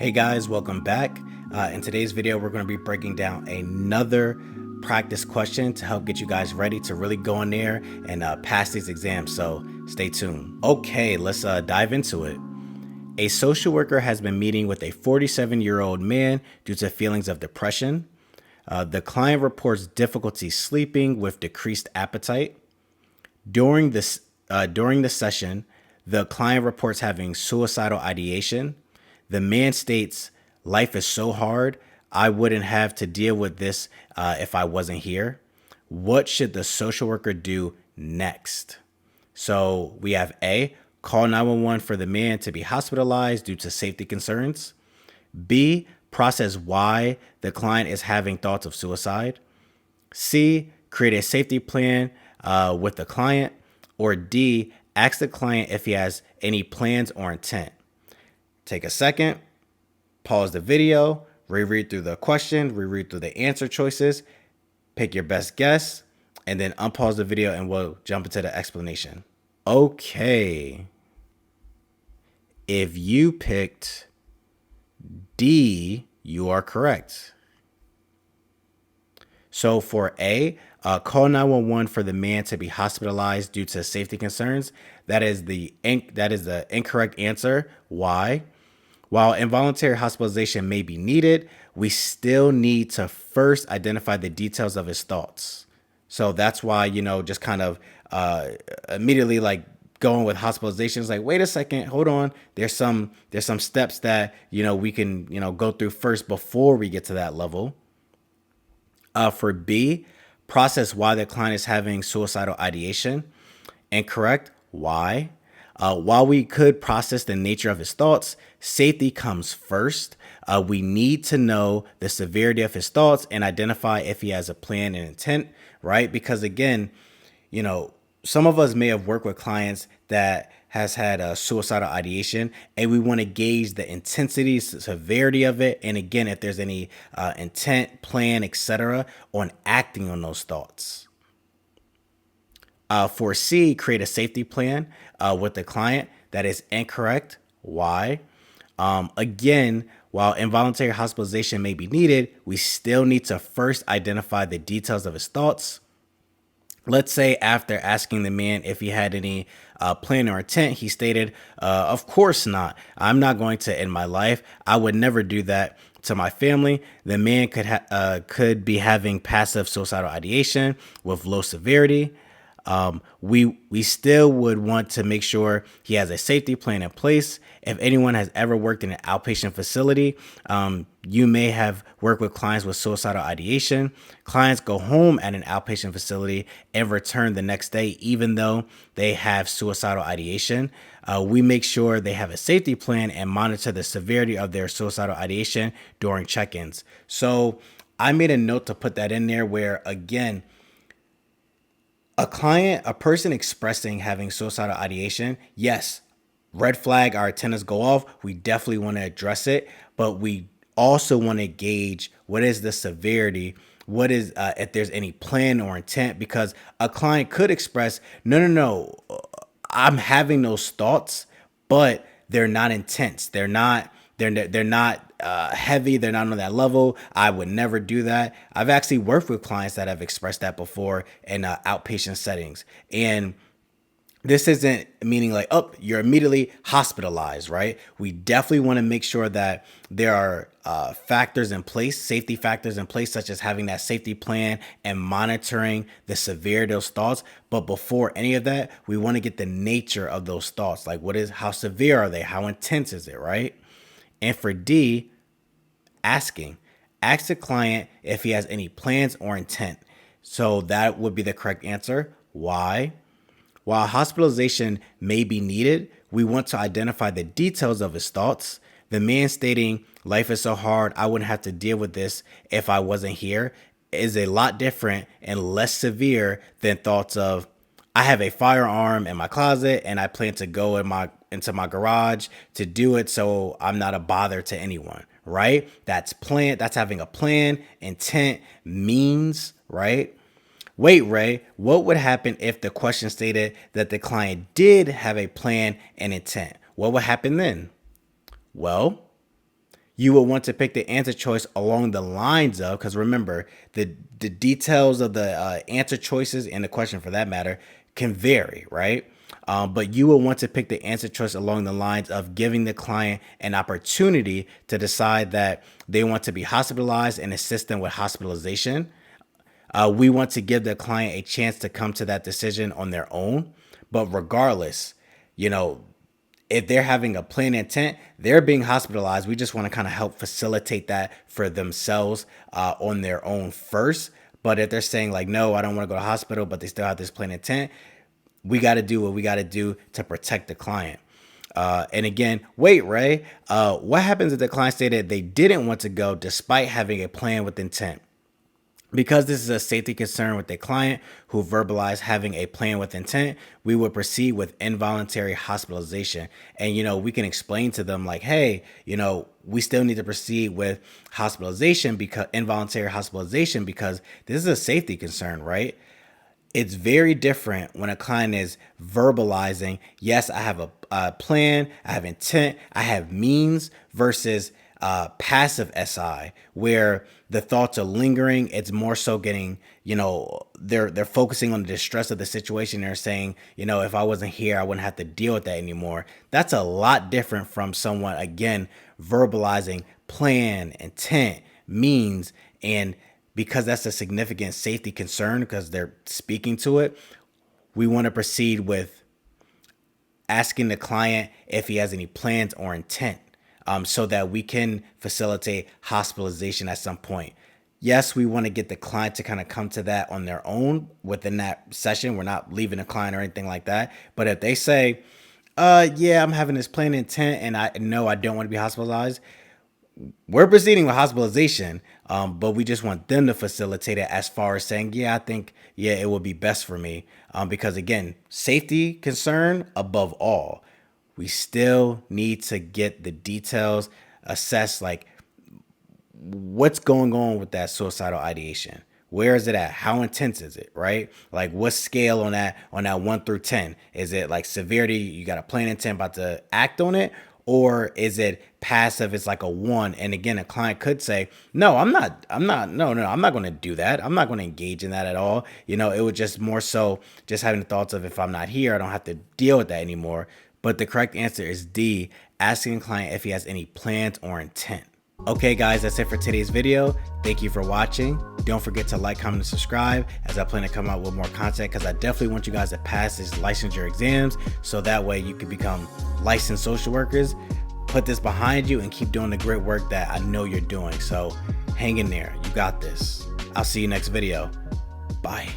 Hey guys, welcome back. In today's video, we're going to be breaking down another practice question to help get you guys ready to really go in there and pass these exams. So stay tuned. Okay, let's dive into it. A social worker has been meeting with a 47-year-old man due to feelings of depression. The client reports difficulty sleeping with decreased appetite. During the session, the client reports having suicidal ideation. The man states, "Life is so hard. I wouldn't have to deal with this if I wasn't here." What should the social worker do next? So we have A, call 911 for the man to be hospitalized due to safety concerns. B, process why the client is having thoughts of suicide. C, create a safety plan with the client. Or D, ask the client if he has any plans or intent. Take a second, pause the video, reread through the question, reread through the answer choices, pick your best guess, and then unpause the video and we'll jump into the explanation. Okay. If you picked D, you are correct. So for A, call 911 for the man to be hospitalized due to safety concerns. That is the incorrect answer. Why? While involuntary hospitalization may be needed, we still need to first identify the details of his thoughts. So that's why, just kind of immediately like going with hospitalization is like, wait a second, hold on. There's some steps that, we can, go through first before we get to that level. For B, process why the client is having suicidal ideation. Incorrect. Why? While we could process the nature of his thoughts, safety comes first. We need to know the severity of his thoughts and identify if he has a plan and intent, right? Because again, some of us may have worked with clients that has had a suicidal ideation, and we want to gauge the intensity, severity of it. And again, if there's any intent, plan, etc., on acting on those thoughts. For C, create a safety plan with the client. That is incorrect. Why? Again, while involuntary hospitalization may be needed, we still need to first identify the details of his thoughts. Let's say after asking the man if he had any plan or intent, he stated, "Of course not. I'm not going to end my life. I would never do that to my family." The man could be having passive suicidal ideation with low severity. We still would want to make sure he has a safety plan in place. If anyone has ever worked in an outpatient facility, you may have worked with clients with suicidal ideation. Clients go home at an outpatient facility and return the next day, even though they have suicidal ideation. We make sure they have a safety plan and monitor the severity of their suicidal ideation during check-ins. So I made a note to put that in there where, again, a person expressing having suicidal ideation, yes, red flag, our antennas go off. We definitely want to address it, but we also want to gauge what is the severity, what is, if there's any plan or intent, because a client could express, no, I'm having those thoughts, but they're not intense. They're not heavy. They're not on that level. I would never do that. I've actually worked with clients that have expressed that before in outpatient settings. And this isn't meaning like, oh, you're immediately hospitalized, right? We definitely want to make sure that there are factors in place, safety factors in place, such as having that safety plan and monitoring the severity of those thoughts. But before any of that, we want to get the nature of those thoughts. Like how severe are they? How intense is it, right? And for D, ask the client if he has any plans or intent. So that would be the correct answer. Why? While hospitalization may be needed, we want to identify the details of his thoughts. The man stating, "Life is so hard, I wouldn't have to deal with this if I wasn't here," is a lot different and less severe than thoughts of, "I have a firearm in my closet and I plan to go into my garage to do it, so I'm not a bother to anyone," right? That's having a plan, intent, means, right? Wait, Ray, what would happen if the question stated that the client did have a plan and intent? What would happen then? Well, You will want to pick the answer choice along the lines of, because remember, the details of the answer choices and the question for that matter can vary, right? But you will want to pick the answer choice along the lines of giving the client an opportunity to decide that they want to be hospitalized and assist them with hospitalization. We want to give the client a chance to come to that decision on their own. But regardless, if they're having a plain intent, they're being hospitalized. We just want to kind of help facilitate that for themselves on their own first. But if they're saying like, no, I don't want to go to the hospital, but they still have this plain intent, we got to do what we got to do to protect the client. And again, wait, Ray, what happens if the client stated they didn't want to go despite having a plan with intent? Because this is a safety concern with the client who verbalized having a plan with intent, we would proceed with involuntary hospitalization. And, we can explain to them like, hey, we still need to proceed with hospitalization, because involuntary hospitalization, because this is a safety concern, right? It's very different when a client is verbalizing, yes, I have a plan, I have intent, I have means, versus passive SI, where the thoughts are lingering. It's more so getting, they're focusing on the distress of the situation. They're saying, if I wasn't here, I wouldn't have to deal with that anymore. That's a lot different from someone, again, verbalizing plan, intent, means, and because that's a significant safety concern because they're speaking to it, we want to proceed with asking the client if he has any plans or intent, so that we can facilitate hospitalization at some point. Yes, we want to get the client to kind of come to that on their own within that session. We're not leaving the client or anything like that. But if they say, yeah, I'm having this plain intent and I know I don't want to be hospitalized, we're proceeding with hospitalization, but we just want them to facilitate it as far as saying, yeah, I think, yeah, it would be best for me. Because again, safety concern above all, we still need to get the details assessed, like what's going on with that suicidal ideation. Where is it at? How intense is it, right? Like what scale on that 1 through 10? Is it like severity, you got a plain intent about to act on it? Or is it passive? It's like a 1. And again, a client could say, no, I'm not going to do that. I'm not going to engage in that at all. It would just more so just having the thoughts of, if I'm not here, I don't have to deal with that anymore. But the correct answer is D, asking the client if he has any plans or intent. Okay guys, that's it for today's video. Thank you for watching. Don't forget to like, comment, and subscribe, as I plan to come out with more content, because I definitely want you guys to pass these licensure exams so that way you can become licensed social workers. Put this behind you and keep doing the great work that I know you're doing. So hang in there. You got this. I'll see you next video. Bye.